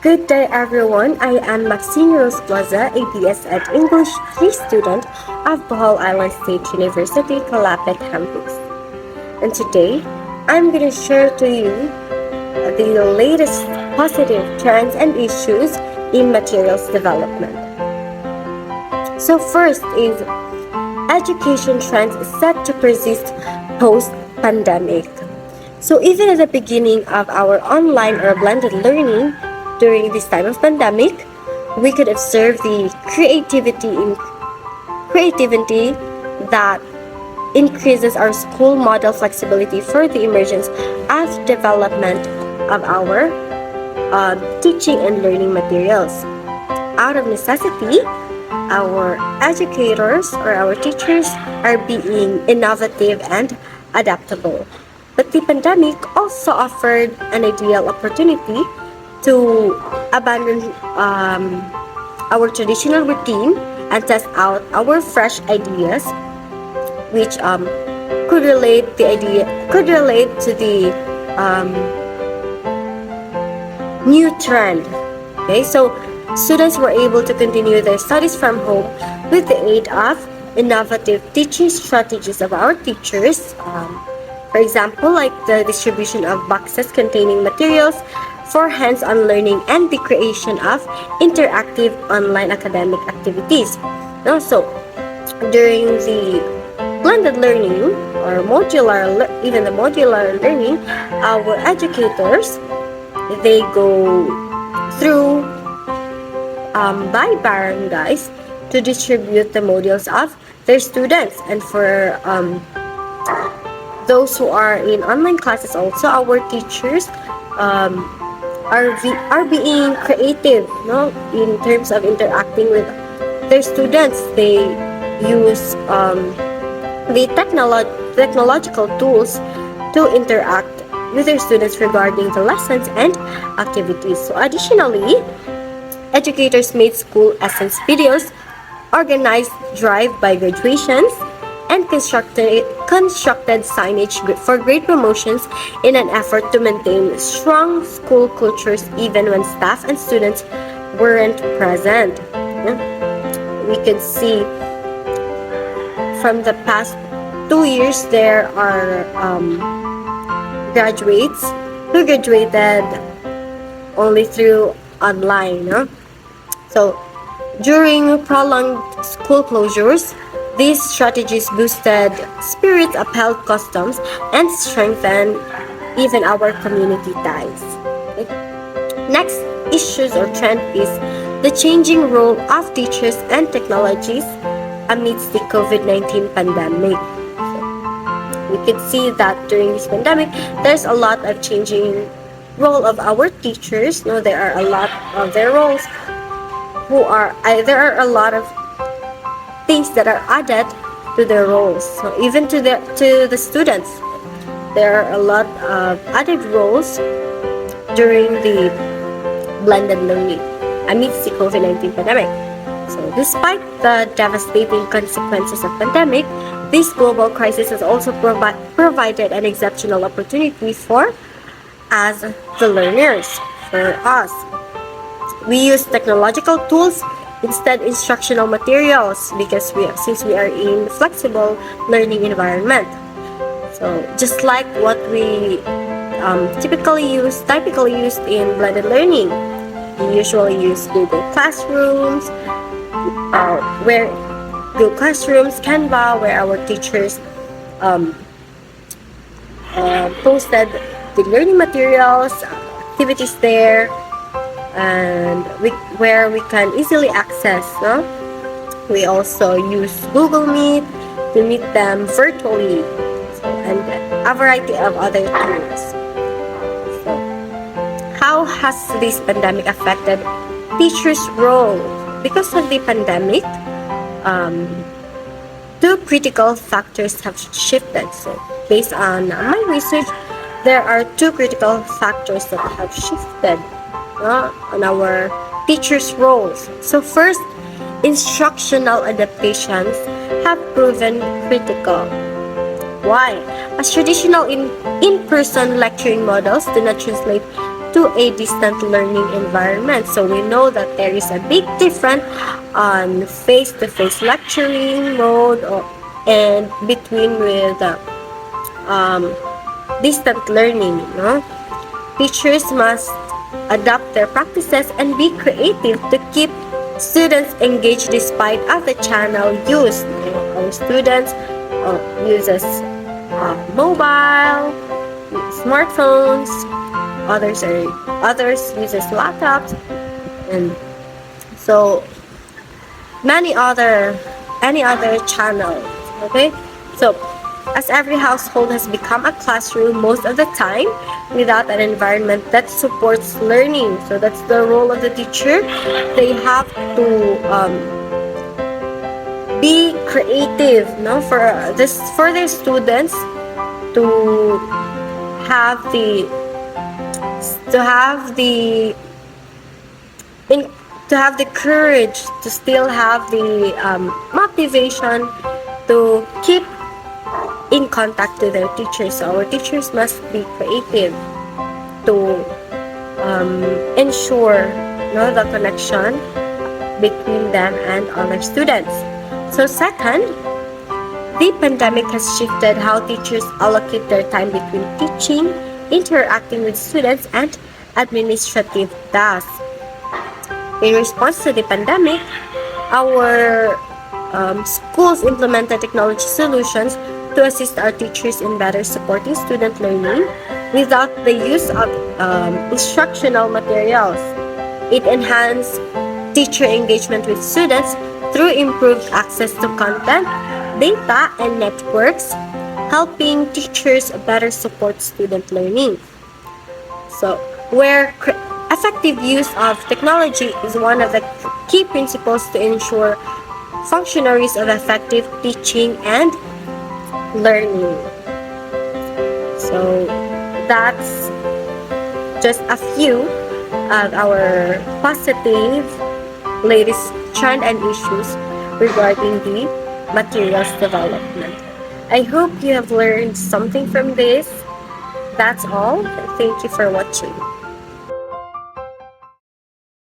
Good day everyone, I am Maxine Rose Plaza, ABS at English 3 student of Bohol Island State University, Calapit campus. And today, I'm going to share to you the latest positive trends and issues in materials development. So first is education trends set to persist post-pandemic. So even at the beginning of our online or blended learning during this time of pandemic, we could observe the creativity that increases our school model flexibility for the emergence of development of our teaching and learning materials. Out of necessity, our educators or our teachers are being innovative and adaptable. But the pandemic also offered an ideal opportunity to abandon our traditional routine and test out our fresh ideas, which could relate to the new trend. Okay, so students were able to continue their studies from home with the aid of innovative teaching strategies of our teachers. For example, like the distribution of boxes containing materials for hands-on learning and the creation of interactive online academic activities. Also, during the blended learning or even the modular learning, our educators, they go through by barangays to distribute the modules of their students. And for those who are in online classes also, our teachers are being creative, in terms of interacting with their students. They use the technological tools to interact with their students regarding the lessons and activities. So additionally, educators made school essence videos, organized drive-by graduations, and constructed signage for grade promotions in an effort to maintain strong school cultures even when staff and students weren't present. We could see from the past 2 years there are graduates who graduated only through online. So during prolonged school closures, these strategies boosted spirits, upheld customs, and strengthened even our community ties. Okay. Next issues or trend is the changing role of teachers and technologies amidst the COVID-19 pandemic. We could see that during this pandemic, there's a lot of changing role of our teachers. There are a lot of their roles there are a lot of things that are added to their roles. So even to the students, there are a lot of added roles during the blended learning amidst the COVID-19 pandemic. So despite the devastating consequences of pandemic, this global crisis has also provided an exceptional opportunity for us, the learners, for us. We use technological tools instead instructional materials because since we are in flexible learning environment. So just like what we typically used in blended learning, we usually use Google Classrooms, Canva, where our teachers posted the learning materials, activities there, and where we can easily access. We also use Google Meet to meet them virtually, and a variety of other tools. So, how has this pandemic affected teachers' role? Because of the pandemic, two critical factors have shifted. So, based on my research, there are two critical factors that have shifted on our teachers' roles. So first, instructional adaptations have proven critical. Why? As traditional in-person lecturing models do not translate to a distant learning environment. So we know that there is a big difference on face-to-face lecturing mode and between with um, distant learning. Teachers must adapt their practices and be creative to keep students engaged despite of the channel used. Our students uses mobile, smartphones, others uses laptops, and so many other any other channels. Okay, so as every household has become a classroom most of the time without an environment that supports learning. So that's the role of the teacher. They have to be creative, for their students to have the to have the in, to have the courage to still have the motivation to keep in contact with their teachers. So our teachers must be creative to ensure the connection between them and other students. So second, the pandemic has shifted how teachers allocate their time between teaching, interacting with students, and administrative tasks. In response to the pandemic, our schools implemented technology solutions to assist our teachers in better supporting student learning without the use of instructional materials. It enhanced teacher engagement with students through improved access to content, data, and networks, helping teachers better support student learning. So, where effective use of technology is one of the key principles to ensure functionaries of effective teaching and learning. So, that's just a few of our positive latest trend and issues regarding the materials development. I hope you have learned something from this. That's all. Thank you for watching.